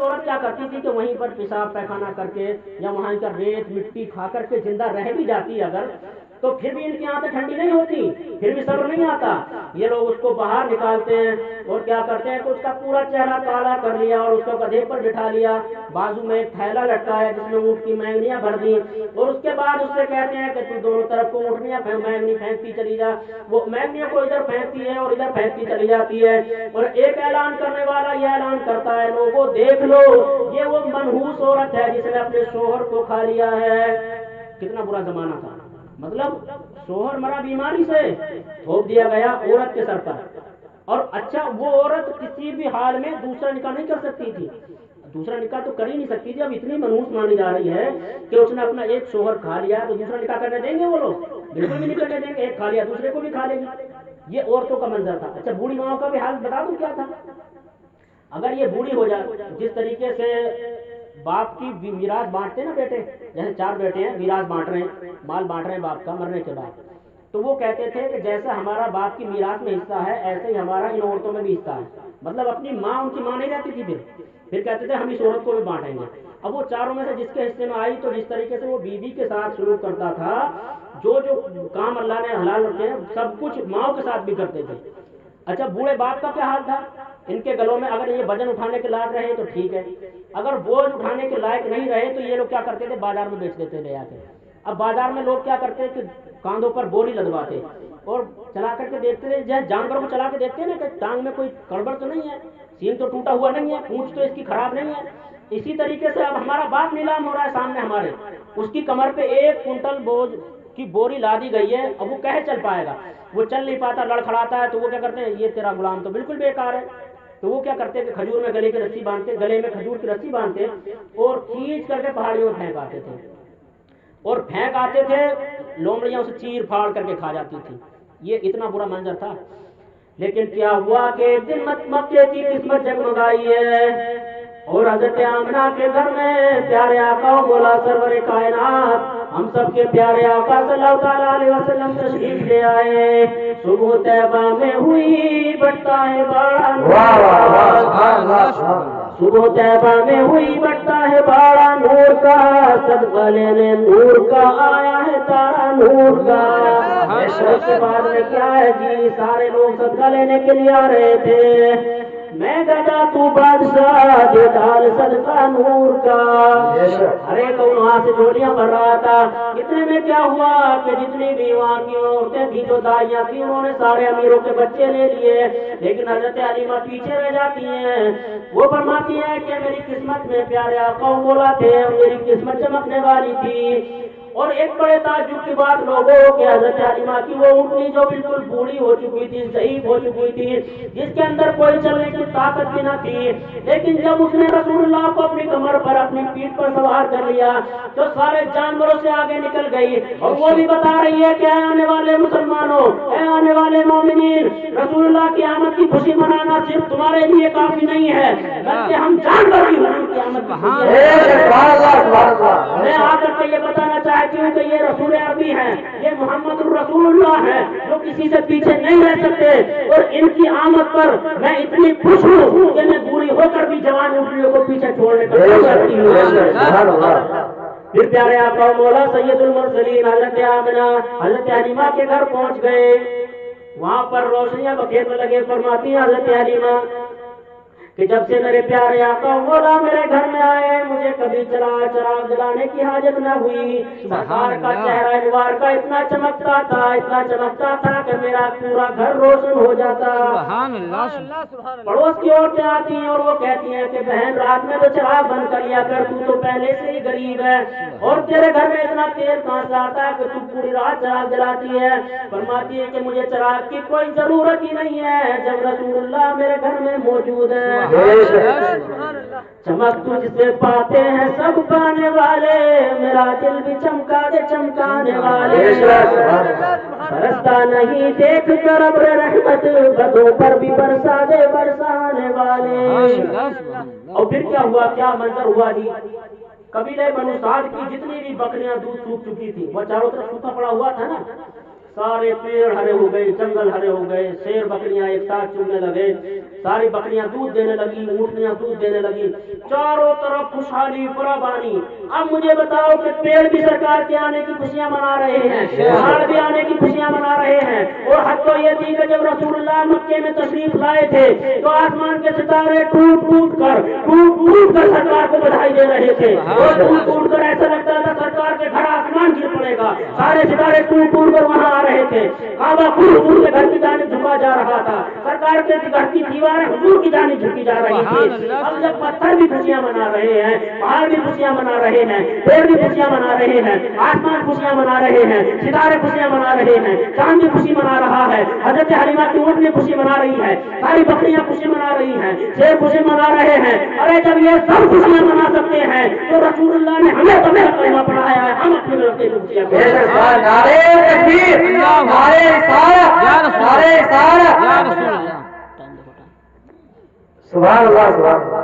عورت کیا کرتی تھی کہ وہیں پر پیشاب پیخانہ کر کے یا وہاں کا ریت مٹی کھا کر کے زندہ رہ بھی جاتی اگر تو پھر بھی ان کی آنکھیں ٹھنڈی نہیں ہوتی، پھر بھی صبر نہیں آتا. یہ لوگ اس کو باہر نکالتے ہیں اور کیا کرتے ہیں کہ اس کا پورا چہرہ کالا کر لیا اور اس کو گدھے پر بٹھا لیا، بازو میں ایک تھیلا لٹکایا جس میں اونٹ کی مینگنیاں بھر دی، اور اس کے بعد اس سے کہتے ہیں کہ تو دونوں طرف کو اونٹنیاں مینگنی پھینکتی چلی جا. وہ مینگنیوں کو ادھر پھینکتی ہے اور ادھر پھینکتی چلی جاتی ہے. اور ایک اعلان کرنے والا یہ اعلان کرتا ہے، لوگوں دیکھ لو یہ وہ منحوس عورت ہے جس نے اپنے شوہر کو کھا لیا ہے. کتنا برا زمانہ تھا، مطلب شوہر مرا بیماری سے، تھوپ دیا گیا عورت کے سر پر. اور اچھا وہ عورت کسی بھی حال میں دوسرا نکاح نہیں کر سکتی تھی، دوسرا نکاح تو کر ہی نہیں سکتی تھی. اب اتنی منحوس مانی جا رہی ہے کہ اس نے اپنا ایک شوہر کھا لیا تو دوسرا نکاح کرنے دیں گے وہ لوگ؟ بالکل بھی نہیں کرنے دیں گے. ایک کھا لیا دوسرے کو بھی کھا لے گی. یہ عورتوں کا منظر تھا. اچھا بوڑھی ماؤں کا بھی حال بتا دوں کیا تھا. اگر یہ بوڑھی ہو جائے، جس طریقے سے باپ کی میراث بانٹتے ہیں نا بیٹے، جیسے 4 بیٹے ہیں میراث بانٹ رہے ہیں، مال بانٹ رہے ہیں باپ کا مرنے کے بعد، تو وہ کہتے تھے کہ جیسا ہمارا باپ کی میراث میں حصہ ہے ایسے ہی ہمارا ان عورتوں میں بھی حصہ ہے. مطلب اپنی ماں ان کی ماں نہیں رہتی تھی، پھر کہتے تھے ہم اس عورت کو بھی بانٹیں گے. اب وہ چاروں میں سے جس کے حصے میں آئی تو جس طریقے سے وہ بیوی کے ساتھ سلوک کرتا تھا، جو کام اللہ نے حلال رکھے ہیں سب کچھ ماؤں کے ساتھ بھی کرتے تھے. اچھا بوڑھے باپ کا کیا حال تھا؟ ان کے گلوں میں اگر یہ وزن اٹھانے کے لائق رہے تو ٹھیک ہے، اگر بوجھ اٹھانے کے لائق نہیں رہے تو یہ لوگ کیا کرتے تھے، بازار میں بیچ دیتے لے آ کے. اب بازار میں لوگ کیا کرتے کہ کاندھوں پر بوری لدواتے اور چلا کر کے دیکھتے تھے، جیسے جانوروں کو چلا کے دیکھتے ہیں نا کہ ٹانگ میں کوئی گڑبڑ تو نہیں ہے، سینگ تو ٹوٹا ہوا نہیں ہے، پونچھ تو اس کی خراب نہیں ہے. اسی طریقے سے اب ہمارا باپ نیلام ہو رہا ہے سامنے ہمارے، اس کی کمر پہ 1 کنٹل بوجھ کی بوری لا دی گئی ہے. اب وہ کہے چل پائے گا، وہ چل نہیں پاتا، لڑکھڑاتا ہے. تو وہ کیا کرتے ہیں، یہ تیرا غلام تو بالکل بیکار ہے. تو وہ کیا کرتے ہیں کہ کھجور میں گلے کی رسی باندھتے، گلے میں کھجور کی رسی باندھتے اور کھینچ کر کے پہاڑیوں میں پھینک آتے تھے، اور پھینک آتے تھے لومڑیاں اسے چیر پھاڑ کر کے کھا جاتی تھی. یہ اتنا برا منظر تھا. لیکن کیا ہوا کہ ایک دن مکے کی قسمت جگمگائی ہے اور حضرت آمنہ کے گھر میں پیارے آقا و مولا سرور کائنات ہم سب کے پیارے آقا صلی اللہ تعالیٰ علیہ وسلم تشریف لے آئے. صبح طیبہ میں ہوئی بڑھتا ہے باڑا نور، صبح طیبہ میں ہوئی بڑھتا ہے باڑا نور کا، صدقہ لینے نور کا آیا ہے تارا نور کا. اس کے بعد میں کیا ہے جی، سارے لوگ صدقہ لینے کے لیے آ رہے تھے. میں گدا تو بادشاہ دے ڈال صدقہ نور کا. ہر ایک وہاں سے جھولیاں بھر رہا تھا. اتنے میں کیا ہوا کہ جتنی بھی وہاں کی عورتیں تھیں جو دائیاں تھیں انہوں نے سارے امیروں کے بچے لے لیے، لیکن حضرت حلیمہ پیچھے رہ جاتی ہیں. وہ فرماتی ہیں کہ میری قسمت میں پیارے آقا و مولا تھے، میری قسمت چمکنے والی تھی. اور ایک بڑے تعجب کی بات لوگوں کہ حضرت حلیمہ کی وہ اونٹنی جو بالکل بوڑھی ہو چکی تھی، ضعیف ہو چکی تھی، جس کے اندر کوئی چلنے کی طاقت بھی نہ تھی، لیکن جب اس نے رسول اللہ کو اپنی کمر پر اپنی پیٹھ پر سوار کر لیا تو سارے جانوروں سے آگے نکل گئی. اور وہ بھی بتا رہی ہے کہ اے آنے والے مسلمانوں، اے آنے والے مومنین، رسول اللہ کی آمد کی خوشی منانا صرف تمہارے لیے کافی نہیں ہے بلکہ ہم جانور بھی حضور کی آمد کی خوشی میں آ کر کے یہ بتانا چاہتی ہوں کہ یہ رسول عربی ہیں، یہ محمد الرسول اللہ ہیں جو کسی سے پیچھے نہیں رہ سکتے. اور ان کی آمد پر میں اتنی خوش ہوں کہ میں بوڑھی ہو کر بھی جوان اونٹنیوں کو پیچھے چھوڑنے کا کرتی ہوں. پھر پیارے آقا و مولا سید المرسلین حضرت آمنہ حضرت حلیمہ کے گھر پہنچ گئے. وہاں پر روشنیاں بکھیرنے لگے. فرماتی ہیں حضرت حلیمہ کہ جب سے میرے پیارے آقا و مولا میرے گھر میں آئے مجھے کبھی چراغ جلانے کی حاجت نہ ہوئی. سرکار کا چہرہ انوار کا اتنا چمکتا تھا کہ میرا پورا گھر روشن ہو جاتا. پڑوس کی عورتیں آتی ہیں اور وہ کہتی ہیں کہ بہن رات میں تو چراغ بند کر لیا کر، تو پہلے سے ہی غریب ہے اور تیرے گھر میں اتنا تیل کہاں سے آتا ہے کہ تو پوری رات چراغ جلاتی ہے. فرماتی ہے کہ مجھے چراغ کی کوئی ضرورت ہی نہیں ہے جب رسول اللہ میرے گھر میں موجود ہے. چمک تجھ سے پاتے ہیں سب پانے والے، میرا دل بھی چمکا دے چمکانے والے. برستا نہیں دیکھ کر ابر رحمت، بدوں پر بھی برسا دے برسانے والے. اور پھر کیا ہوا، کیا منظر ہوا جی. قبیلے بنو سعد کی جتنی بھی بکریاں دودھ سوکھ چکی تھی، وہ چاروں طرف سوکھا پڑا ہوا تھا نا، سارے پیڑ ہرے ہو گئے، جنگل ہرے ہو گئے، شیر بکریاں ایک ساتھ چلنے لگے، ساری بکریاں دودھ دینے لگی، اونٹنیاں دودھ دینے لگی، چاروں طرف خوشحالی فراوانی۔ اب مجھے بتاؤ کہ پیڑ بھی سرکار کے آنے کی خوشیاں منا رہے ہیں، پہاڑ بھی آنے کی خوشیاں منا رہے ہیں، اور حد تو یہ تھی کہ جب رسول اللہ مکے میں تشریف لائے تھے تو آسمان کے ستارے ٹوٹ ٹوٹ کر سرکار کو بدھائی دے رہے تھے، اور ٹوٹ ٹوٹ کر ایسا لگتا تھا سرکار کے گھر آسمان گر پڑے گا، سارے ستارے ٹوٹ ٹوٹ کر وہاں آ رہے تھے، کعبہ حضور کے گھر کی جانب جھکا جا رہا تھا، سرکار کے گھر کی دیواریں حضور کی جانب جھکی جا رہی تھی۔ اب جب پتھر بھی خوشیاں منا رہے ہیں، پہاڑ بھی خوشیاں منا رہے ہیں، پیڑ بھی خوشیاں منا رہے ہیں، آسمان خوشیاں منا رہے ہیں، ستارے خوشیاں منا رہے ہیں، چاند بھی خوشی منا رہا ہے، حضرت حلیمہ کی اونٹنی خوشی منا رہی ہے، ساری بکریاں خوشی منا رہی ہیں، شیر خوشی منا رہے ہیں، ارے جب یہ سب خوشیاں منا سکتے ہیں تو رسول اللہ نے ہمیں تو میرا کلمہ پڑھایا ہے، ہم اپنے ملتے کی خوشیاں نعرے تکبیر، نعرے رسالت، نعرے رسالت، سبحان اللہ سبحان اللہ۔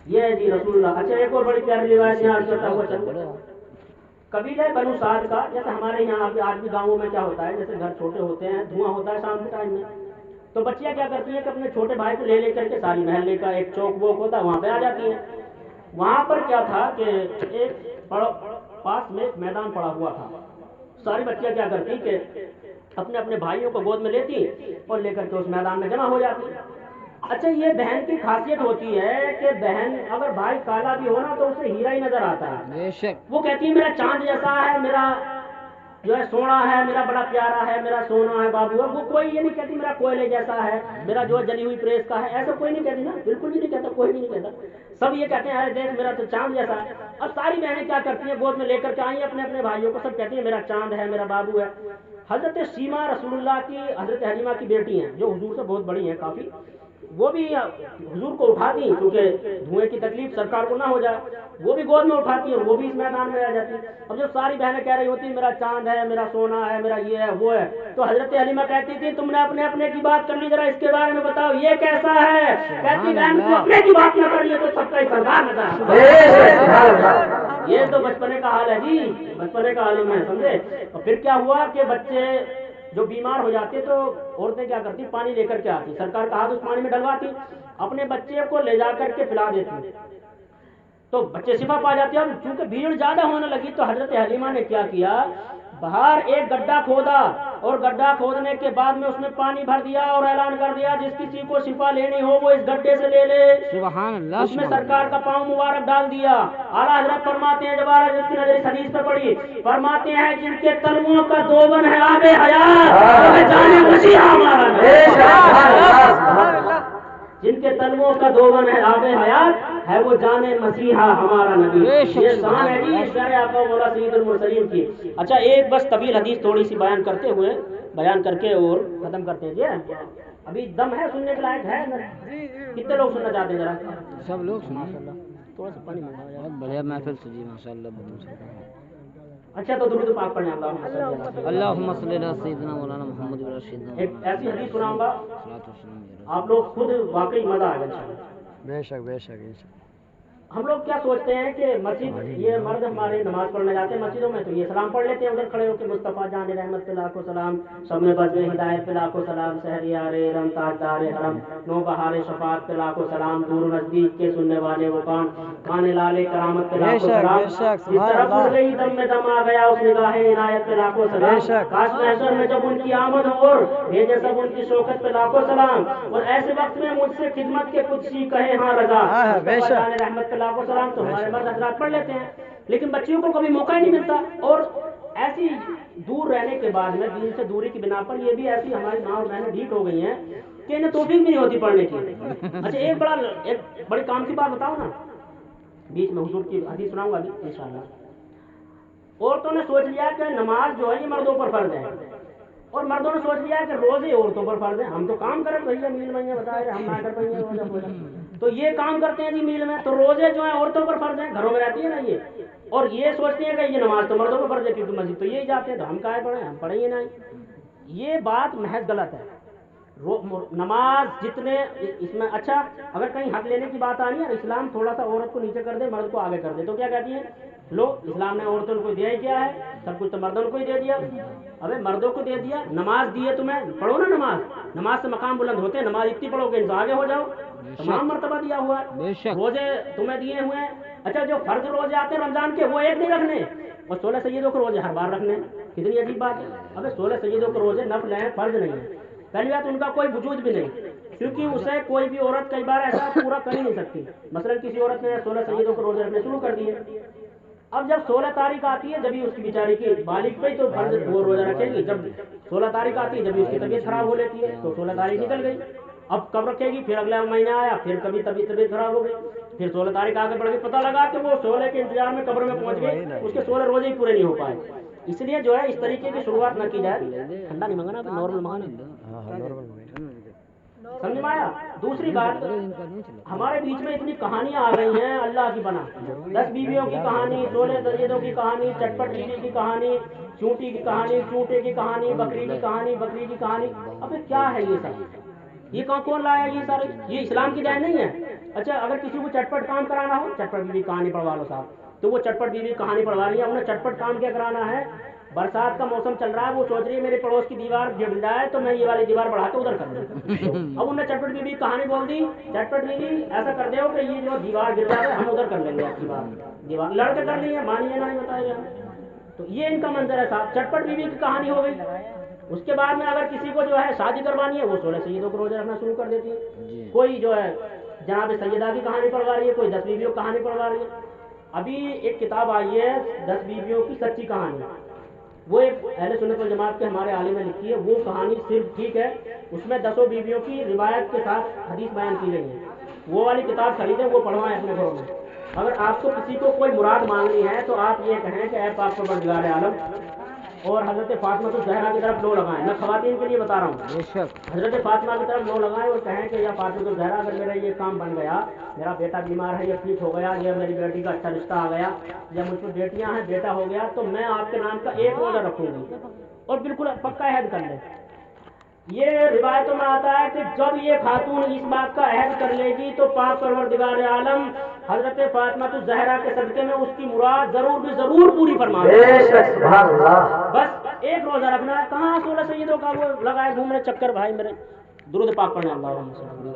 یہ ہے جی رسول اللہ۔ اچھا ایک اور بڑی پیاری روایت یہاں چلتا ہوا چلتا، قبیلہ بنو سعد کا، جیسے ہمارے یہاں آج بھی گاؤں میں کیا ہوتا ہے، جیسے گھر چھوٹے ہوتے ہیں، دھواں ہوتا ہے شام کے ٹائم میں، تو بچیاں کیا کرتی ہیں کہ اپنے چھوٹے بھائی کو لے کر کے ساری محلے کا ایک چوک ووک ہوتا ہے وہاں پہ آ جاتی ہیں۔ وہاں پر کیا تھا کہ ایک پاس میں ایک میدان پڑا ہوا تھا، ساری بچیاں کیا کرتی کہ اپنے اپنے بھائیوں کو گود میں لیتی اور لے کر کے اس میدان میں جمع ہو جاتی۔ اچھا یہ بہن کی خاصیت ہوتی ہے کہ بہن اگر بھائی کالا بھی ہو نا تو اسے ہیرا ہی نظر آتا ہے، وہ کہتی ہے میرا چاند جیسا ہے، میرا جو ہے سونا ہے، میرا بڑا پیارا ہے، میرا سونا ہے بابو، وہ کوئی یہ نہیں کہتی میرا کوئلے جیسا ہے، میرا جو جلی ہوئی پریس کا ہے، ایسا کوئی نہیں کہتی نا، بالکل بھی نہیں کہتا، کوئی بھی نہیں کہتا، سب یہ کہتے ہیں ارے دیکھ میرا تو چاند جیسا ہے۔ اب ساری بہنیں کیا کرتی ہیں گود میں لے کر کے آئی اپنے اپنے بھائیوں کو، سب کہتی ہیں میرا چاند ہے، میرا بابو ہے۔ حضرت سیما رسول اللہ کی حضرت حلیمہ کی بیٹی ہیں جو حضور سے بہت بڑی ہیں کافی، وہ بھی حضور کو اٹھاتی ہیں کیونکہ دھوئیں کی تکلیف سرکار کو نہ ہو جائے، وہ بھی گود میں اٹھاتی ہیں اور وہ بھی اس میدان میں آ جاتی ہیں۔ اب جب ساری بہنیں کہہ رہی ہوتی ہیں میرا چاند ہے، میرا سونا ہے، میرا یہ ہے وہ ہے، تو حضرت حلیمہ کہتی تھی تم نے اپنے اپنے کی بات کر لی، ذرا اس کے بارے میں بتاؤ یہ کیسا ہے؟ کہتی بہن تو اپنے کی بات نہ کر لی تو سب کا ہی سردار نظر۔ یہ تو بچپنے کا حال ہے جی، بچپنے کا عالم ہے سمجھے۔ اور پھر کیا ہوا کہ بچے جو بیمار ہو جاتے تو عورتیں کیا کرتی پانی لے کر کے آتی، سرکار کا ہاتھ اس پانی میں ڈلواتی، اپنے بچے کو لے جا کر کے پلا دیتی تو بچے شفا پا جاتے ہیں۔ اب چونکہ بھیڑ زیادہ ہونے لگی تو حضرت حلیمہ نے کیا کیا، باہر ایک گڈھا کھودا اور گڈھا کھودنے کے بعد میں اس میں پانی بھر دیا اور اعلان کر دیا جس کسی کو شفا لینی ہو وہ اس گڈھے سے لے لے۔ سبحان اللہ۔ اس میں سرکار کا پاؤں مبارک ڈال دیا۔ اعلیٰ حضرت فرماتے ہیں، جب اعلیٰ حضرت کی نظر اس حدیث پر پڑی، فرماتے ہیں جن کے تلوؤں کا دوبن ہے آب حیات، وہ ہے جان مسیح ہمارا نبی۔ جن کے تلوؤں کا دوبن ہے آب حیات ہے وہ جان مسیحا ہمارا نبی۔ یہ شان ہے جی شرع آقا مولا سید المرسلین کی۔ اچھا ایک بس طویل حدیث تھوڑی سی بیان کرتے ہوئے بیان کر کے اور ختم کرتے ہیں جی۔ ابھی دم ہے سننے کے لائق ہے؟ کتنے لوگ سننا چاہتے ہیں ذرا؟ سب لوگ سنیں، تھوڑا سا پانی منگایا جائے۔ بہت بڑھیا محفل سجی ماشاءاللہ۔ اچھا تو درود پاک پڑھیں اللہم صلی علی سیدنا مولانا محمد و رسولنا۔ ایک ایسی حدیث سناؤں گا آپ لوگ خود واقعی مزہ آ جائے۔ بے شک بے شک۔ ہم لوگ کیا سوچتے ہیں کہ مسجد یہ مرد ہمارے نماز پڑھنے جاتے ہیں مسجدوں میں تو یہ سلام پڑھ لیتے ہیں ادھر کھڑے ہو کے، مصطفیٰ جان رحمت پہ لاکھوں سلام، سب میں بز ہدایت پہ لاکھوں سلام، شہریار رم تاجدار حرم، نو بہار شفاعت پہ لاکھوں سلام، دور نزدیک کے سننے والے وہ کان، کان لالے کرامت پہ لاکھوں سلام، جس طرف اڑ گئی دم میں دم آ گیا اس نگاہ عنایت پہ لاکھوں سلام، کاش محشر میں جب ان کی آمد ہو اور بھیجے سب ان کی شوکت پہ لاکھوں سلام، اور ایسے وقت میں مجھ سے خدمت کے کچھ سی کہے ہاں رضا، مصطفیٰ جان رحمت پہ لاکھوں سلام۔ تو ہمارے مرد حضرات پڑھ لیتے ہیں لیکن بچیوں کو کبھی موقع ہی نہیں ملتا، اور ایسی دور رہنے کے بعد میں دین سے دوری کی بنا پر یہ بھی ایسی ہماری ماں اور بہنیں ڈھیٹ ہو گئی ہیں کہ انہیں توفیق بھی نہیں ہوتی پڑھنے کی۔ اچھا ایک بڑے کام کی بات بتاؤ نا، بیچ میں حضور کی حدیث سناؤں گا ابھی انشاءاللہ۔ عورتوں نے سوچ لیا کہ نماز جو ہے یہ مردوں پر فرض ہے، اور مردوں نے سوچ لیا کہ روزے عورتوں پر فرض ہے، ہم تو کام کریں بھیا میل میں بتا رہے ہم نہ کر پائیں گے، تو یہ کام کرتے ہیں جی میل میں، تو روزے جو ہیں عورتوں پر فرض ہیں، گھروں میں رہتی ہے نا یہ، اور یہ سوچتے ہیں کہ یہ نماز تو مردوں پر فرض ہے کیونکہ مسجد تو یہی جاتے ہیں تو ہم کائے پڑھیں، ہم پڑھیں گے نہیں۔ یہ بات محض غلط ہے۔ نماز جتنے اس میں اچھا اگر کہیں حق لینے کی بات آنی ہے، اسلام تھوڑا سا عورت کو نیچے کر دے، مرد کو آگے کر دے، تو کیا کہتی ہیں لو اسلام نے عورتوں کو دیا ہی کیا ہے، سب کچھ تو مردوں کو ہی دے دیا، ابے مردوں کو دے دیا، نماز دی ہے تمہیں، پڑھو نا نماز سے مقام بلند ہوتے ہیں، نماز اتنی پڑھو کہ آگے ہو جاؤ، تمام مرتبہ دیا ہوا ہے، روزے تمہیں دیے ہوئے ہیں، اچھا جو فرض روزے آتے ہیں رمضان کے وہ ایک نہیں رکھنے، اور 16 سیدوں کے روزے ہر بار رکھنے، کتنی عجیب بات ہے، ابے 16 سیدوں کے روزے نفل ہیں، فرض نہیں ہے، پہلی بات ان کا کوئی وجود بھی نہیں، کیونکہ اسے کوئی بھی عورت کئی بار ایسا پورا کر ہی نہیں سکتی، مثلا کسی عورت نے 16 سیدوں کے روزے رکھنے شروع کر دیے، اب جب 16 تاریخ آتی ہے جبھی اس کی بیچاری کی بالغ پہ تو فرض وہ روزہ رکھے گی، جب 16 تاریخ آتی ہے جبھی اس کی طبیعت خراب ہو لیتی ہے تو 16 تاریخ نکل گئی، اب کب رکھے گی، پھر اگلا مہینہ آیا، پھر کبھی طبیعت خراب ہو گئی، پھر 16 تاریخ آگے بڑھ گئی، پتہ لگا کہ وہ 16 کے انتظار میں قبر میں پہنچ گئی، اس کے 16 روزے ہی پورے نہیں ہو پائے، اس لیے جو ہے اس طریقے کی شروعات نہ کی جائے، ٹھنڈا نہیں منگانا، نارمل منگانا، سمجھ میں آیا۔ دوسری بات، ہمارے بیچ میں اتنی کہانیاں آ گئی ہیں اللہ کی بنا، 10 بیویوں کی کہانی، 16 سیدوں کی کہانی، چٹپٹ بیوی کی کہانی، چونٹی کی کہانی، چونٹے کی کہانی، بکری کی کہانی، بکری کی کہانی، ابے کیا ہے یہ سب، یہ کون لایا یہ سارے، یہ اسلام کی دین نہیں ہے۔ اچھا اگر کسی کو چٹپٹ کام کرانا ہو، چٹپٹ بیوی کہانی پڑھوا لو صاحب، تو وہ چٹپٹ بیوی کہانی پڑھوا رہی ہے، انہیں چٹپٹ کام کیا کرانا ہے، برسات کا موسم چل رہا ہے، وہ سوچ رہی ہے میرے پڑوس کی دیوار گر جائے تو میں یہ والی دیوار بڑھا کے ادھر کر دوں، اب انہوں نے چٹپٹ بیوی کہانی بول دی، چٹپٹ بیوی ایسا کر دے ہو کہ یہ جو دیوار گر جائے ہم ادھر کر لیں گے، آپ کی دیوار لڑ کے کر لی ہے، مانیے نہ نہیں بتائے گا، تو یہ ان کا منظر ہے صاحب، چٹپٹ بیوی کی کہانی ہو گئی۔ اس کے بعد میں اگر کسی کو جو ہے شادی کروانی ہے وہ 16 سیدوں کو روزے رکھنا شروع کر دیتی ہے، کوئی جو ہے جناب سیدہ کی کہانی پڑھوا رہی ہے، کوئی 10 بیویوں کی کہانی پڑھوا رہی ہے۔ ابھی ایک کتاب آئی ہے 10 بیویوں کی سچی کہانی، وہ ایک اہل سنت والجماعت کے ہمارے عالم نے لکھی ہے، وہ کہانی صرف ٹھیک ہے، اس میں 10 بیویوں کی روایت کے ساتھ حدیث بیان کی گئی ہے، وہ والی کتاب خریدیں، وہ پڑھوائیں اپنے گھروں میں۔ اگر آپ کو کسی کو کوئی مراد مانگنی ہے تو آپ یہ کہیں کہ اے پاک پروردگار عالم، اور حضرت فاطمہ الزہرا کی طرف لو لگائیں، میں خواتین کے لیے بتا رہا ہوں، حضرت فاطمہ کی طرف لو لگائیں اور کہیں کہ یا فاطمہ الزہرا اگر میرا یہ کام بن گیا، میرا بیٹا بیمار ہے، یہ ٹھیک ہو گیا، یا میری بیٹی کا اچھا رشتہ آ گیا، یا مجھ پہ بیٹیاں ہیں بیٹا ہو گیا، تو میں آپ کے نام کا ایک روزہ رکھوں گی، اور بالکل پکا عہد کر لیں۔ یہ روایتوں میں آتا ہے کہ جب یہ خاتون اس بات کا عہد کر لے گی تو پاک پروردگار عالم حضرت فاطمہ الزہرا کے صدقے میں اس کی مراد ضرور پوری فرما دے گا۔ بس ایک روزہ رکھنا ہے، کہاں 16 سیدوں کا وہ لگائے گھومنے چکر، بھائی میرے درود پاک پڑھنے اللہم صلی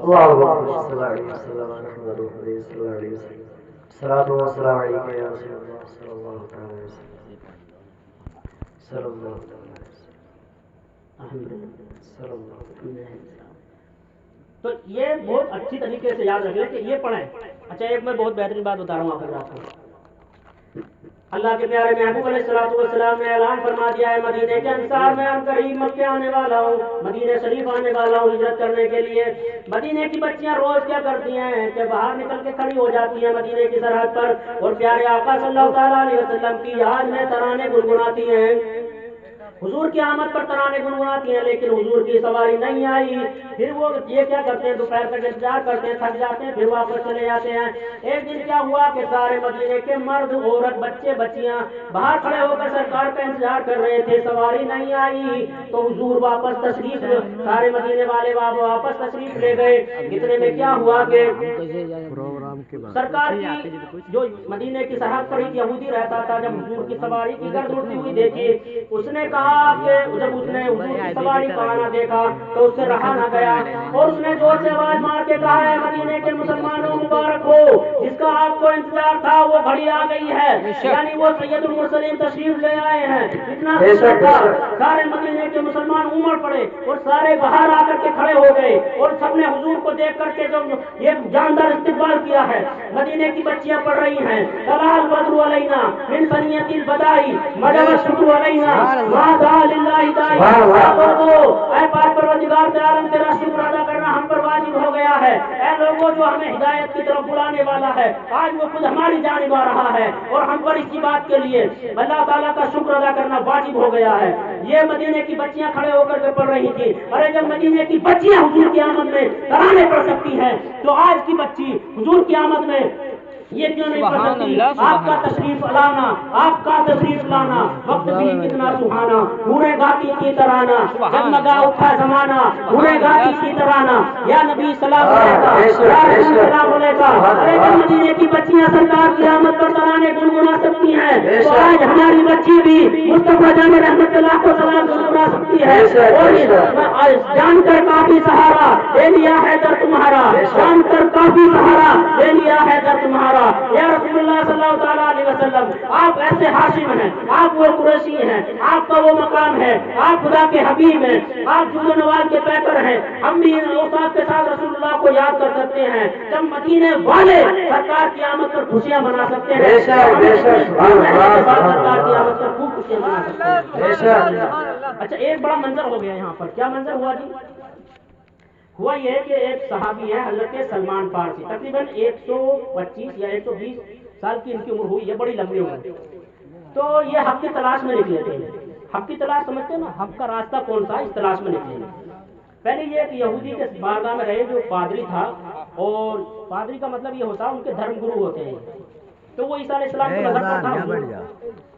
تو یہ بہت اچھی طریقے سے یاد رکھیں کہ یہ پڑھیں۔ اچھا ایک میں بہت بہترین بات بتا رہا ہوں آپ کو، اللہ کے پیارے محبوب علیہ الصلوۃ والسلام نے اعلان فرما دیا ہے مدینے کے انصار میں ان قریب مکہ آنے والا ہوں، مدینہ شریف آنے والا ہوں ہجرت کرنے کے لیے۔ مدینے کی بچیاں روز کیا کرتی ہیں کہ باہر نکل کے کھڑی ہو جاتی ہیں مدینے کی سرحد پر، اور پیارے آقا صلی اللہ تعالیٰ علیہ وسلم کی یاد میں ترانے گنگناتی ہیں، حضور کی آمد پر ترانے گنگناتی ہیں، لیکن حضور کی سواری نہیں آئی۔ پھر وہ یہ کیا کرتے ہیں، دوپہر تک انتظار کرتے ہیں، تھک جاتے ہیں، پھر واپس چلے جاتے ہیں۔ ایک دن کیا ہوا کہ سارے مدینے کے مرد عورت بچے بچیاں باہر کھڑے ہو کر سرکار کا انتظار کر رہے تھے، سواری نہیں آئی تو حضور واپس تشریف، سارے مدینے والے واپس تشریف لے گئے۔ اتنے میں کیا ہوا کہ سرکار کی جو مدینے کی سرحد پر ایک یہودی رہتا تھا، جب حضور کی سواری کی گرد اڑتی ہوئی دیکھی، اس نے کہا کہ جب اس نے حضور کی سواری کو آنا دیکھا تو اس سے رہا نہ گیا، اور اس نے زور سے آواز مار کے کہا ہے مدینے کے مسلمانوں مبارک ہو، جس کا آپ کو انتظار تھا وہ گھڑی آ گئی ہے، یعنی وہ سید المرسلین تشریف لے آئے ہیں۔ اتنا تھا سارے مدینے کے مسلمان امڑ پڑے اور سارے باہر آ کر کے کھڑے ہو گئے، اور سب نے حضور کو دیکھ کر کے جو یہ جاندار استقبال کیا ہے۔ مدینے کی بچیاں پڑھ رہی ہیں طلع البدر علینا من ثنیۃ الوداع مدد الشکر علینا ما دعا للہ داعی، اے پاک پروردگار عالم تیرا شکر ادا کرنا ہم پر واجب ہو گیا ہے۔ اے لوگوں جو ہمیں ہدایت کی طرف بلانے والا ہے، آج وہ خود ہماری جانب آ رہا ہے، اور ہم پر اسی بات کے لیے اللہ تعالیٰ کا شکر ادا کرنا واجب ہو گیا ہے۔ یہ مدینے کی بچیاں کھڑے ہو کر کے پڑھ رہی تھی، ارے جب مدینے کی بچیاں حضور کی آمد میں ترانے پڑھ سکتی ہیں تو آج کی بچی حضور کی آمد میں یہ کیوں نہیں پڑھ سکتی؟ آپ کا تشریف لانا، آپ کا تشریف لانا، وقت بھی کتنا سہانا، ہورے گاتی کی ترانہ، جگمگا اٹھا زمانہ، ہورے گاتی کی ترانہ، یا نبی سلام علیکہ، یا رسول سلام علیکہ۔ ارے جب مدینے کی بچیاں سرکار کی آمد پر ترانے گنگنا سکتی ہیں تو آج ہماری بچی بھی مصطفیٰ جان رحمت اللہ کو سلام گنگنا سکتی ہے۔ اور جان کر کافی سہارا لے لیا ہے در تمہارا، جان کر کافی سہارا لے لیا ہے در تمہارا۔ یا رسول اللہ صلی اللہ تعالیٰ علیہ وسلم، آپ ایسے ہاشم ہیں، آپ وہ قریشی ہیں، آپ کا وہ مقام ہے، آپ خدا کے حبیب ہیں، آپ جود و نوال کے پیکر ہیں۔ ہم بھی ان اوصاف کے ساتھ رسول اللہ کو یاد کر سکتے ہیں جب مدینے والے سرکار کی آمد پر خوشیاں منا سکتے ہیں، سرکار کی آمد پر خوب خوشیاں منا سکتے ہیں۔ اچھا ایک بڑا منظر ہو گیا یہاں پر، کیا منظر ہوا جی؟ ہوا یہ کہ ایک صحابی ہے حضرت سلمان فارسی، تقریباً 125 یا 120 سال کی ان کی عمر ہوئی ہے، بڑی لمبی عمر۔ تو یہ حق کی تلاش میں نکلے تھے۔ حق کی تلاش سمجھتے ہیں نا، حق کا راستہ کون سا، اس تلاش میں نکلے۔ پہلے یہ ایک یہودی کے بارگاہ میں رہے جو پادری تھا، اور پادری کا مطلب یہ ہوتا ہے ان کے دھرم گرو ہوتے ہیں، تو وہ عیسیٰ علیہ السلام کو نظر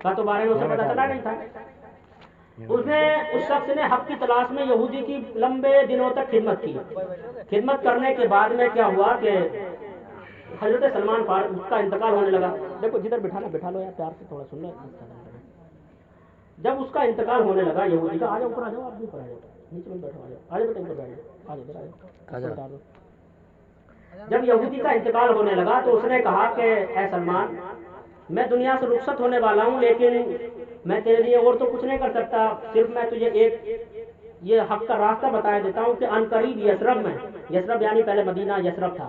تھا تو بارے میں اسے پتہ چلا نہیں تھا۔ اس شخص نے حق کی تلاش میں یہودی کی لمبے دنوں تک خدمت کی۔ خدمت کرنے کے بعد میں کیا ہوا کہ حضرت سلمان فارسی کا انتقال ہونے لگا۔ دیکھو جدھر بٹھا لو یا پیار سے تھوڑا سن لو۔ جب اس کا انتقال ہونے لگا یہودی کا، آ جاؤ اوپر، آ جاؤ، آپ بھی اوپر آ جاؤ، نیچے میں بیٹھو، آ جاؤ بیٹا اوپر بیٹھ جاؤ۔ جب یہودی کا انتقال ہونے لگا تو اس نے کہا کہ اے سلمان، میں دنیا سے رخصت ہونے والا ہوں، لیکن میں تیرے لیے اور تو کچھ نہیں کر سکتا، صرف میں تجھے ایک یہ حق کا راستہ بتا دیتا ہوں کہ عنقریب یثرب میں، یثرب یعنی پہلے مدینہ یثرب تھا،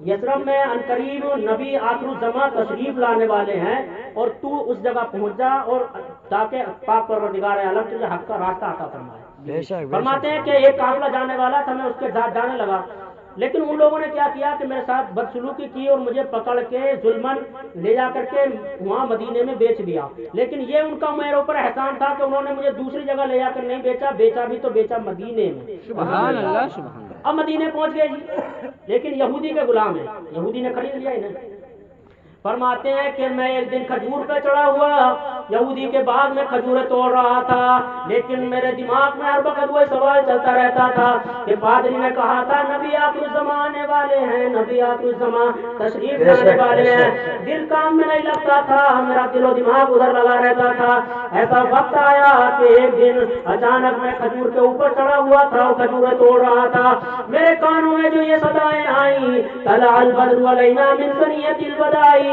یثرب میں عنقریب نبی آخر الزماں تشریف لانے والے ہیں، اور تو اس جگہ پہنچ جا اور تاکہ پاک پروردگار عالم تجھے حق کا راستہ عطا فرمائے۔ فرماتے ہیں کہ ایک قافلہ جانے والا تھا، میں اس کے ساتھ جانے لگا، لیکن ان لوگوں نے کیا کیا کہ میرے ساتھ بدسلوکی کی اور مجھے پکڑ کے ظلمن لے جا کر کے وہاں مدینے میں بیچ دیا۔ لیکن یہ ان کا میرے اوپر احسان تھا کہ انہوں نے مجھے دوسری جگہ لے جا کر نہیں بیچا، بیچا بھی تو بیچا مدینے میں۔ سبحان اللہ، سبحان اللہ۔ اب مدینے پہنچ گئے جی، لیکن یہودی کے غلام ہیں، یہودی نے خرید لیا انہیں۔ فرماتے ہیں کہ میں ایک دن کھجور پہ چڑھا ہوا یہودی کے باغ میں کھجوریں توڑ رہا تھا، لیکن میرے دماغ میں ہر وقت وہ سوال چلتا رہتا تھا کہ پادری نے کہا تھا نبی آخر الزمان آنے والے ہیں، نبی آخر الزمان تشریف لانے والے ہیں، دل کام میں نہیں لگتا تھا، میرا دل و دماغ ادھر لگا رہتا تھا۔ ایسا وقت آیا کہ ایک دن اچانک میں کھجور کے اوپر چڑھا ہوا تھا اور کھجوریں توڑ رہا تھا، میرے کانوں میں جو یہ صدائیں آئیں، طلع البدر علینا من ثنیۃ الوداع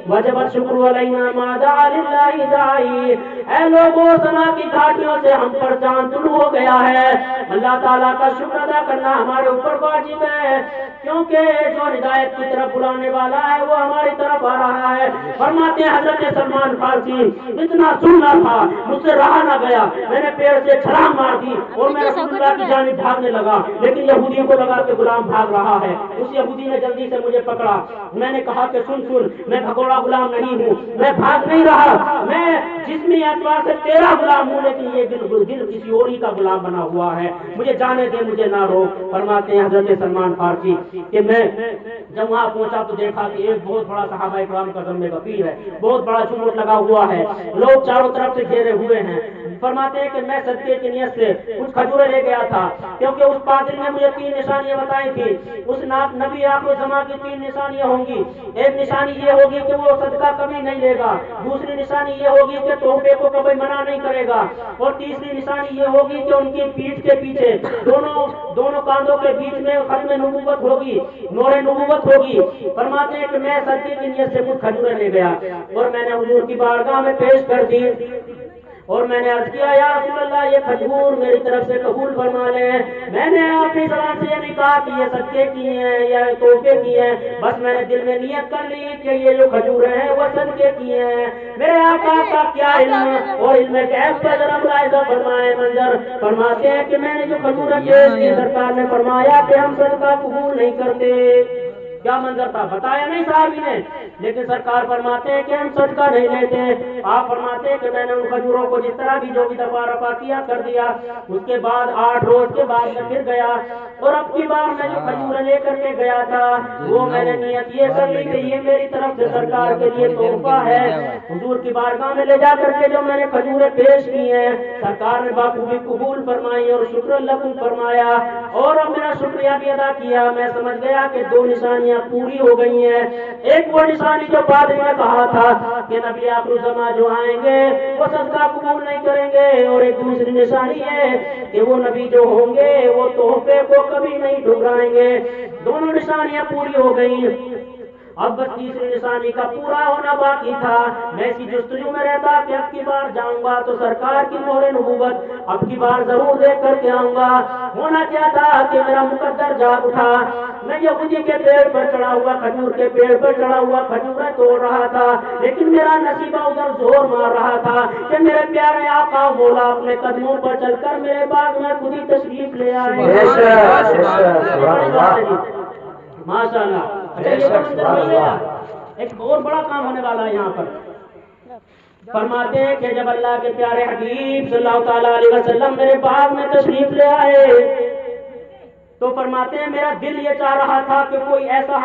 وجب الشکر علینا ما دعا للہ داعی۔ اے لوگوں، سنا کی گھاٹیوں سے ہم پر چاند طلوع ہو گیا ہے، اللہ تعالیٰ کا شکر ادا کرنا ہمارے اوپر واجب ہے، کیونکہ جو ہدایت کی طرف بلانے والا ہے وہ ہماری طرف آ رہا ہے۔ فرماتے ہیں حضرت سلمان فارسی، اتنا سننا تھا مجھ سے رہا نہ گیا، میں نے پیر سے چھلانگ مار دی اور میں رسول اللہ کی جانب بھاگنے لگا، لیکن یہودیوں کو لگا کہ غلام بھاگ رہا ہے۔ اس یہودی نے جلدی سے مجھے پکڑا، میں نے کہا کہ سن میں بھگوڑا غلام نہیں ہوں، میں بھاگ نہیں رہا، میں جسمی اعتبار سے تیرا غلام ہوں، لیکن یہ دل کسی اور ہی کا غلام بنا ہوا ہے، مجھے جانے دے، مجھے نہ روک۔ فرماتے ہیں حضرت سلمان فارسی کہ میں جب وہاں پہنچا تو دیکھا کہ ایک بہت بڑا صحابہ اکرام کا ضم غفیر ہے، بہت بڑا جھوٹ لگا ہوا ہے، لوگ چاروں طرف سے گھیرے ہوئے ہیں۔ فرماتے ہیں کہ میں صدقے کی نیت سے کچھ کھجوریں لے گیا تھا، کیونکہ اس پادری نے مجھے 3 نشانیاں بتائی تھی، اس نبی آخر الزمان کی 3 نشانیاں ہوں گی۔ ایک نشانی یہ ہوگی کہ وہ صدقہ کبھی نہیں لے گا، دوسری نشانی یہ ہوگی کہ تحفے کو کبھی منع نہیں کرے گا، اور تیسری نشانی یہ ہوگی کہ ان کی پیٹھ کے پیچھے دونوں کاندھوں کے بیچ میں ختم نبوت ہوگی، نور نبوت ہوگی۔ فرماتے ہیں کہ میں صدقے کی نیت سے کچھ کھجوریں لے گیا اور میں نے حضور کی بارگاہ میں پیش کر دی، اور میں نے عرض کیا یا رسول اللہ یہ کھجور میری طرف سے قبول فرما لیں۔ میں نے اپنی زبان سے یہ نہیں کہا کہ یہ صدقے کی ہیں یا تحفے کی ہیں، بس میں نے دل میں نیت کر لی کہ یہ جو کھجوریں ہیں وہ صدقے کی ہیں۔ میرے آقا کا کیا علم اور علم غیب پر ذرا ملاحظہ فرمائے منظر۔ فرماتے ہیں کہ میں نے جو کھجوریں پیش کی، سرکار نے فرمایا کہ ہم صدقہ قبول نہیں کرتے۔ کیا منظر تھا بتایا نہیں صحابی نے، لیکن سرکار فرماتے ہیں کہ ہم صدقہ نہیں لیتے۔ آپ فرماتے ہیں کہ میں نے ان کھجوروں کو جس طرح بھی جو بھی دفعہ رفع کیا کر دیا، اس کے بعد 8 روز کے بعد میں پھر گیا اور اب کی بار میں جو کھجوریں لے لے کر کے گیا تھا وہ میں نے نیت یہ کر لی کہ یہ میری طرف سے سرکار کے لیے تحفہ ہے. حضور کی بارگاہ میں لے جا کر کے جو میں نے کھجوریں پیش کی ہیں سرکار نے بخوبی قبول فرمائی اور شکر لکم فرمایا اور اب میرا شکریہ بھی ادا کیا. میں سمجھ گیا کہ دو نشانیاں پوری ہو گئی ہیں. ایک وہ نشانی جو پادری نے کہا تھا کہ نبی آخر الزمان جو آئیں گے وہ صدقہ قبول نہیں کریں گے, اور ایک دوسری نشانی ہے کہ وہ نبی جو ہوں گے وہ تحفے کو کبھی نہیں ٹھکرائیں گے. دونوں نشانیاں پوری ہو گئی. اب بس تیسری نشانی کا پورا ہونا باقی تھا. میں اسی جستجو میں رہتا کہ اب کی بار جاؤں گا تو سرکار کی مہر نبوت اب کی بار ضرور دیکھ کر کے آؤں گا. ہونا کیا تھا کہ میرا مقدر جاگ اٹھا. میں یہودی کے پیڑ پر چڑھا ہوا کھجور کے پیڑ پر چڑھا ہوا کھجوریں توڑ رہا تھا, لیکن میرا نصیبہ ادھر زور مار رہا تھا کہ میرے پیارے آقا مولا اپنے قدموں پر چل کر میرے باغ میں خود ہی تشریف لے آئے. ماشاء اللہ. ایک اور بڑا کام ہونے والا ہے یہاں پر. فرماتے ہیں کہ جب اللہ کے پیارے حبیب صلی اللہ تعالیٰ علیہ وسلم میرے باغ میں تشریف لے آئے تو فرماتے ہیں میرا دل یہ چاہ رہا تھا کہ کوئی ایسا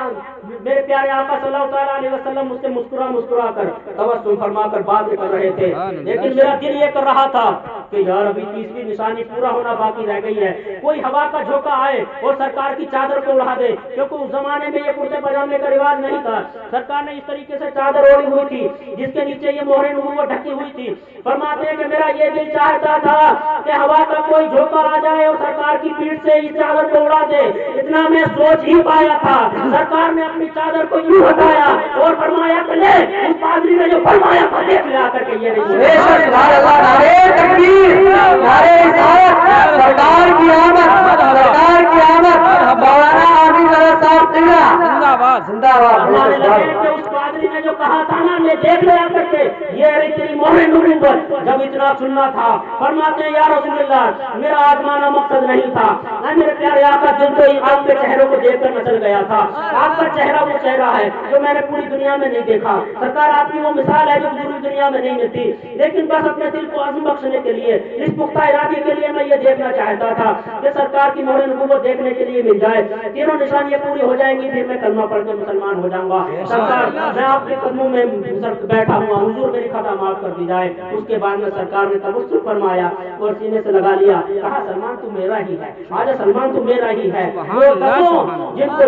میرے پیارے آقا صلی اللہ تعالیٰ علیہ وسلم مجھ سے مسکرا کر تبسم فرما کر باتیں کر رہے تھے, لیکن میرا دل یہ کر رہا تھا کہ یار ابھی تیسری نشانی پورا ہونا باقی رہ گئی ہے. کوئی ہوا کا جھونکا آئے اور سرکار کی چادر کو اڑا دے, کیونکہ اس زمانے میں یہ کرتے پاجامے کا رواج نہیں تھا. سرکار نے اس طریقے سے چادر اوڑھی ہوئی تھی جس کے نیچے یہ مہر نبوت ڈھکی ہوئی تھی. فرماتے ہیں کہ میرا یہ دل چاہتا تھا کہ ہوا کا کوئی جھونکا آ جائے اور سرکار کی پیٹھ سے اس چادر کو اڑا دے. اتنا میں سوچ ہی پایا تھا سرکار نے اپنی چادر کو یوں ہٹایا اور فرمایا کہ لے اس پادری نے جو فرمایا تھا دیکھ لے آ کر کے یہ نہیں. سرکار کی آمد, سرکار کی آمد. مولانا عامر صاحب زندہ باد, زندہ باد. اس پادری نے جو کہا تھا نا میں دیکھ لے آ کر کے یہ رہی تیری مہر نبوت. جب اتنا سننا تھا فرماتے ہیں یا رسول اللہ میرا آزمانا مقصد نہیں تھا. میرے پیارے آقا دل تو آپ کے چہروں کو دیکھ کر مچل گیا تھا. آپ کا چہرہ وہ چہرہ ہے جو میں نے پوری دنیا میں نہیں دیکھا. سرکار آپ کی وہ مثال ہے جو پوری دنیا میں نہیں ملتی, لیکن بس اپنے دل کو عزم بخشنے کے لیے اس پختہ ارادے کے لیے میں یہ دیکھنا چاہتا تھا کہ سرکار کی مہر نبوت دیکھنے کے لیے مل جائے. تینوں نشانیاں پوری ہو جائیں گی پھر میں کلمہ پڑھ کے مسلمان ہو جاؤں گا. سرکار میں آپ کے قدموں میں بیٹھا ہوا حضور میری خطا معاف کر دی جائے. اس کے بعد میں سرکار نے تبسم فرمایا اور سینے سے لگا لیا, کہا سلمان تو میرا ہی ہے, آج سلمان تو میرا ہی ہے. وہ دسوں جن کو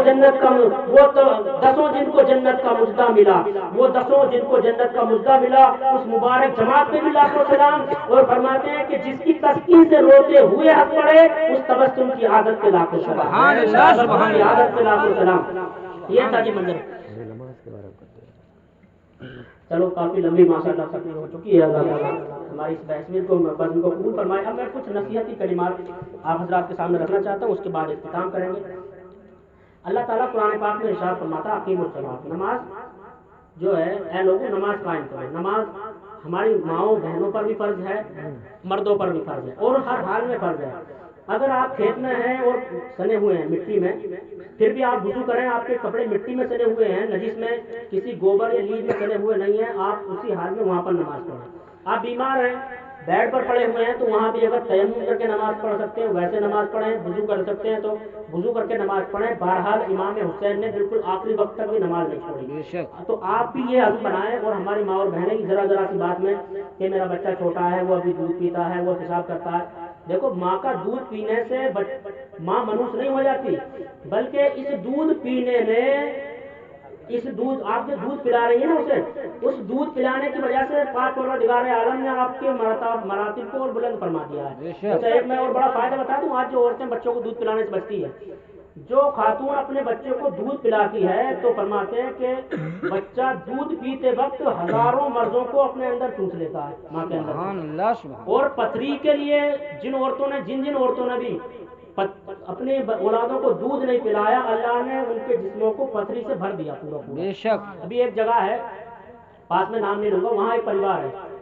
جنت کا مجدہ ملا, وہ دسوں جن کو جنت کا مجدہ ملا اس مبارک جماعت پہ بھی لاکھوں سلام. اور فرماتے ہیں کہ جس کی تسکین سے روتے ہوئے ہنس پڑے اس تبسم کی عادت پہ لاکھوں سلام, عادت پہ لاکھوں سلام. یہ تھا جی منظر. چلو کافی لمبی ماشاءاللہ تقریر ہو چکی ہے. اللہ تعالیٰ ہماری اس بحث کو بزم کو قبول فرمائے. اب میں کچھ نصیحتی کلمات آپ حضرات کے سامنے رکھنا چاہتا ہوں, اس کے بعد اختتام کریں گے. اللہ تعالیٰ قرآن پاک میں ارشاد فرماتا اقیموا الصلاۃ, نماز جو ہے اے لوگوں نماز قائم کریں. نماز ہماری ماؤں بہنوں پر بھی فرض ہے, مردوں پر بھی فرض ہے اور ہر حال میں فرض ہے. اگر آپ کھیت میں ہیں اور سنے ہوئے ہیں مٹی میں پھر بھی آپ وضو کریں, آپ کے کپڑے مٹی میں سنے ہوئے ہیں, نجس میں کسی گوبر یا لیج میں سنے ہوئے نہیں ہیں, آپ اسی حال میں وہاں پر نماز پڑھیں. آپ بیمار ہیں بیڈ پر پڑے ہوئے ہیں تو وہاں بھی اگر تیمم کر کے نماز پڑھ سکتے ہیں ویسے نماز پڑھیں, وضو کر سکتے ہیں تو وضو کر کے نماز پڑھیں. بہرحال امام حسین نے بالکل آخری وقت تک بھی نماز نہیں چھوڑی. تو آپ بھی یہ عزم بنائیں اور ہماری ماں اور بہنیں کی ذرا سی بات میں کہ میرا بچہ چھوٹا ہے, وہ ابھی دودھ پیتا ہے, وہ پیشاب کرتا ہے. دیکھو ماں کا دودھ پینے سے ماں منوس نہیں ہو جاتی, بلکہ اس دودھ پینے میں اس دودھ آپ جو دودھ پلا رہی ہیں نا اسے, اس دودھ پلانے کی وجہ سے پاک پروردگار عالم نے آپ کے مراتب کو اور بلند فرما دیا ہے. تو ایک میں اور بڑا فائدہ بتا دوں, آج جو عورتیں بچوں کو دودھ پلانے سے بچتی ہے, جو خاتون اپنے بچے کو دودھ پلاتی ہے تو فرماتے ہیں کہ بچہ دودھ پیتے وقت ہزاروں مرضوں کو اپنے اندر چوس لیتا ہے ماں کے اندر. اور پتھری کے لیے جن عورتوں نے بھی اپنے اولادوں کو دودھ نہیں پلایا, اللہ نے ان کے جسموں کو پتھری سے بھر دیا پورا. بے شک ابھی ایک جگہ ہے پاس میں نام نہیں لوں گا, وہاں ایک پریوار ہے,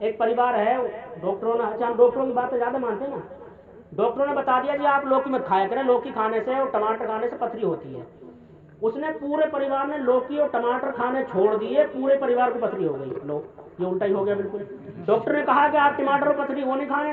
ایک پریوار ہے, ڈاکٹروں نے, اچھا ہم ڈاکٹروں کی باتیں زیادہ مانتے ہیں نا, ڈاکٹروں نے بتا دیا جی آپ لوکی مت کھایا کریں, لوکی کھانے سے اور ٹماٹر کھانے سے پتھری ہوتی ہے. اس نے پورے پریوار نے لوکی اور ٹماٹر کھانے چھوڑ دیے, پورے پریوار کو پتھری ہو گئی. لو یہ الٹا ہی ہو گیا بالکل. ڈاکٹر نے کہا کہ آپ ٹماٹر اور پتھری وہ نہیں کھائیں,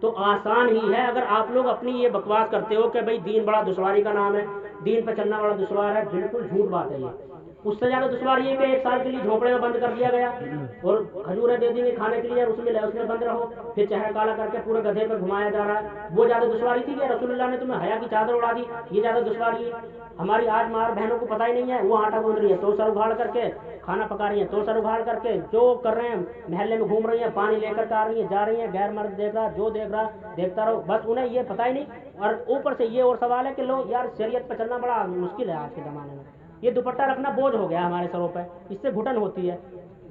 تو آسان ہی ہے. اگر آپ لوگ اپنی یہ بکواس کرتے ہو کہ بھئی دین بڑا دشواری کا نام ہے, دین پہ چلنا بڑا دشوار ہے, بالکل جھوٹ بات ہے یہ. اس سے زیادہ دشوار یہ کہ 1 سال کے لیے جھونپڑے میں بند کر دیا گیا اور کھجوریں دے دیں گے کھانے کے لیے, اور اس میں بند رہو, پھر چہرہ کالا کر کے پورے گدھے پہ گھمایا جا رہا ہے. وہ زیادہ دشواری تھی کہ رسول اللہ نے تمہیں حیا کی چادر اڑا دی, یہ زیادہ دشواری ہے. ہماری آج مار بہنوں کو پتہ ہی نہیں ہے, وہ آٹا گوندھ رہی ہے تو سر اگاڑ کر کے, کھانا پکا رہی ہیں تو سر اگاڑ کر کے, جو کر رہے ہیں محلے میں گھوم رہی ہیں, پانی لے کر آ رہی ہیں, جا رہی ہیں, غیر مرد دیکھ رہا, جو دیکھ رہا دیکھتا رہو, بس انہیں یہ پتہ ہی نہیں. اور اوپر سے یہ اور سوال ہے کہ لوگ یار شریعت پہ چلنا بڑا مشکل ہے آج کے زمانے میں. یہ دوپٹہ رکھنا بوجھ ہو گیا ہمارے سروں پہ, اس سے گھٹن ہوتی ہے.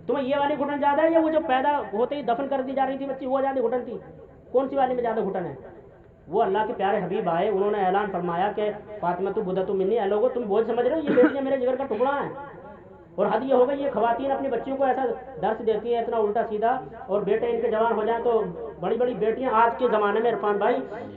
تمہیں یہ والی گھٹن زیادہ ہے یا وہ جو پیدا ہوتے ہی دفن کر دی جا رہی تھی بچی وہ زیادہ گھٹن تھی؟ کون سی والی میں زیادہ گھٹن ہے؟ وہ اللہ کے پیارے حبیب آئے, انہوں نے اعلان فرمایا کہ فاطمہ تو بدعت منی, اے لوگو تم بوجھ سمجھ رہے ہو, یہ بیٹیاں میرے جگر کا ٹکڑا ہیں. اور حد یہ ہو گئی یہ خواتین اپنی بچیوں کو ایسا درس دیتی ہیں اتنا الٹا سیدھا, اور بیٹے ان کے جوان ہو جائیں تو بڑی بڑی بیٹیاں آج کے زمانے میں عرفان بھائی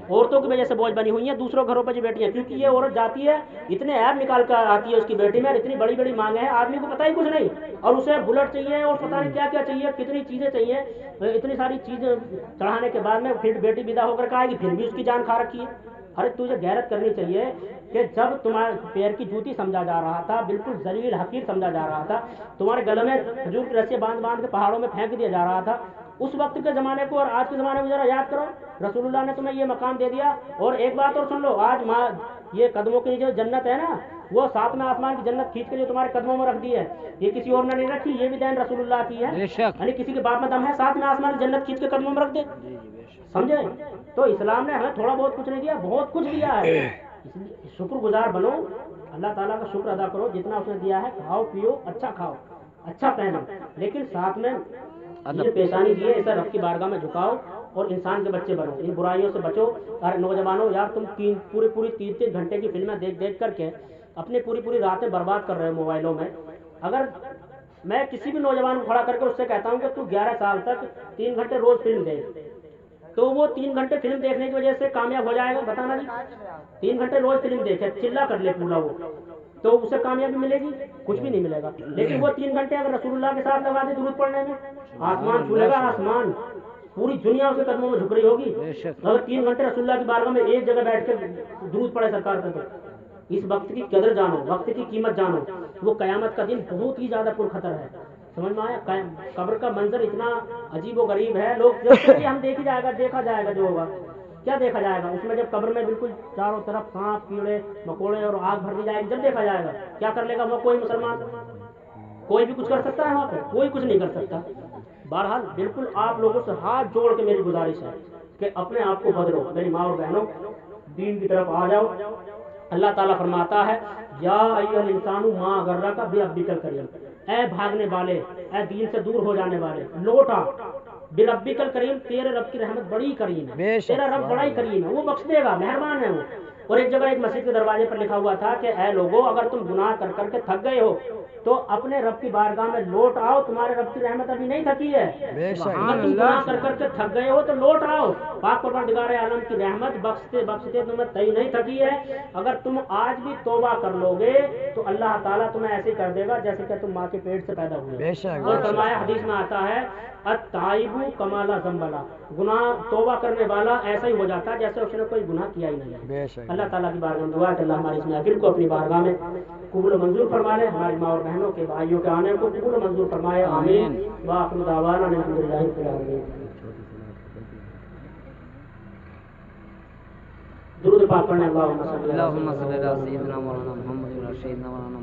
عورتوں کی وجہ سے بوجھ بنی ہوئی ہیں دوسروں گھروں پہ جو بیٹیاں, کیونکہ یہ عورت جاتی ہے اتنے ایپ نکال کر آتی ہے اس کی بیٹی میں, اور اتنی بڑی بڑی مانگیں ہیں, آدمی کو پتہ ہی کچھ نہیں, اور اسے بلٹ چاہیے اور پتہ نہیں کیا کیا چاہیے, کتنی چیزیں چاہیے, اتنی ساری چیزیں چڑھانے کے بعد میں پھر بیٹی ودا ہو کر کے آئے گی, پھر بھی اس کی جان کھا رکھی ہے. ارے تجھے غیرت کرنی چاہیے کہ جب تمہارے پیر کی جوتی سمجھا جا رہا تھا, بالکل ذلیل حقیر سمجھا جا رہا تھا, تمہارے گلے میں کھجور کی رسیاں باندھ باندھ کے پہاڑوں میں پھینک دیا جا رہا تھا, اس وقت کے زمانے کو اور آج کے زمانے کو ذرا یاد کرو. رسول اللہ نے تمہیں یہ مقام دے دیا. اور ایک بات اور سن لو, آج یہ قدموں کی جو جنت ہے نا, وہ 7ویں آسمان کی جنت کھینچ کے جو تمہارے قدموں میں رکھ دی ہے, یہ کسی اور نے نہیں رکھی, یہ بھی دین رسول اللہ کی ہے. یعنی کسی کے باپ میں دم ہے 7ویں آسمان کی جنت کھینچ کے قدموں میں رکھ دے, سمجھے؟ تو اسلام نے ہمیں تھوڑا بہت کچھ نہیں دیا, بہت کچھ دیا ہے. شکر گزار بنو, اللہ تعالیٰ کا شکر ادا کرو جتنا اس نے دیا ہے. کھاؤ پیو, اچھا کھاؤ, اچھا پہنو, لیکن ساتھ میں یہ پیشانی دیے اسے رب کی بارگاہ میں جھکاؤ, اور انسان کے بچے بنو, ان برائیوں سے بچو. اور نوجوانوں یار تم پوری 3 گھنٹے کی فلمیں دیکھ کر کے اپنی پوری راتیں برباد کر رہے ہو موبائلوں میں. اگر میں کسی بھی نوجوان کو کھڑا کر کے اس سے کہتا ہوں کہ تو 11 سال تک 3 گھنٹے روز فلم دیکھ, تو وہ 3 گھنٹے فلم دیکھنے کی وجہ سے کامیاب ہو جائے گا؟ بتانا جی. 3 گھنٹے روز فلم دیکھے, چلا کر لے پورا, وہ تو اسے کامیابی ملے گی؟ کچھ بھی نہیں ملے گا. لیکن وہ 3 گھنٹے اگر رسول اللہ کے ساتھ لگا دے درود پڑھنے میں, آسمان چھو لے گا, آسمان, پوری دنیا اس کے قدموں میں جھک رہی ہوگی. اگر 3 گھنٹے رسول اللہ کی بارگاہ میں ایک جگہ بیٹھ کے درود پڑھے سرکار کا, تو اس وقت کی قدر جانو, وقت کی قیمت جانو. وہ قیامت کا دن بہت ہی زیادہ پرخطر ہے, سمجھ میں آیا؟ قبر کا منظر اتنا عجیب و غریب ہے. لوگ کہ ہم دیکھا جائے گا جو ہوگا, کیا دیکھا جائے گا اس میں؟ جب قبر میں بالکل چاروں طرف سانپ کیڑے مکوڑے اور آگ بھر دی جائے گی, جب دیکھا جائے گا. کیا کر لے گا وہ کوئی مسلمان؟ کوئی بھی کچھ کر سکتا ہے وہاں پہ؟ کوئی کچھ نہیں کر سکتا. بہرحال بالکل آپ لوگوں سے ہاتھ جوڑ کے میری گزارش ہے کہ اپنے آپ کو بدلو. میری ماں اور بہنوں, دین کی طرف آ جاؤ. اللہ تعالیٰ فرماتا ہے یا ایھا الانسان ما غرک بربک الکریم, اے بھاگنے والے, اے دین سے دور ہو جانے والے, لوٹا بربک الکریم, تیرے رب کی رحمت بڑی کریم ہے, تیرا رب بڑا ہی کریم ہے, وہ بخش دے گا, مہربان ہے وہ. اور ایک جگہ ایک مسجد کے دروازے پر لکھا ہوا تھا کہ اے لوگو, اگر تم گناہ کر کر کے تھک گئے ہو تو اپنے رب کی بارگاہ میں لوٹ آؤ, تمہارے رب کی رحمت ابھی نہیں تھکی ہے. اگر تم گناہ کر کر کے تھک گئے ہو تو لوٹ آؤ, پاک پروردگار عالم کی رحمت بخشتے تمہیں تئی نہیں تھکی ہے. اگر تم آج بھی توبہ کر لو گے تو اللہ تعالیٰ تمہیں ایسے کر دے گا جیسے کہ تم ماں کے پیٹ سے پیدا ہوئے. اور فرمایا حدیث میں آتا ہے التائب کما لا ذنب لہ, گناہ توبہ کرنے والا ایسا ہی ہو جاتا ہے جیسے اس نے کوئی گناہ کیا ہی نہیں ہے. اللہ تعالیٰ کی بارگاہ میں دعا ہے کہ اللہ ہماری اس محفل کو اپنی بارگاہ میں قبول و منظور فرما لے, ہماری ماں اور بہنوں کے بھائیوں کے آنے کو قبول و منظور فرمائے, آمین. وآخر دعوانا الحمدللہ رب العالمین. درود پاک پڑھنے اللہم صلی اللہ علیہ وسلم.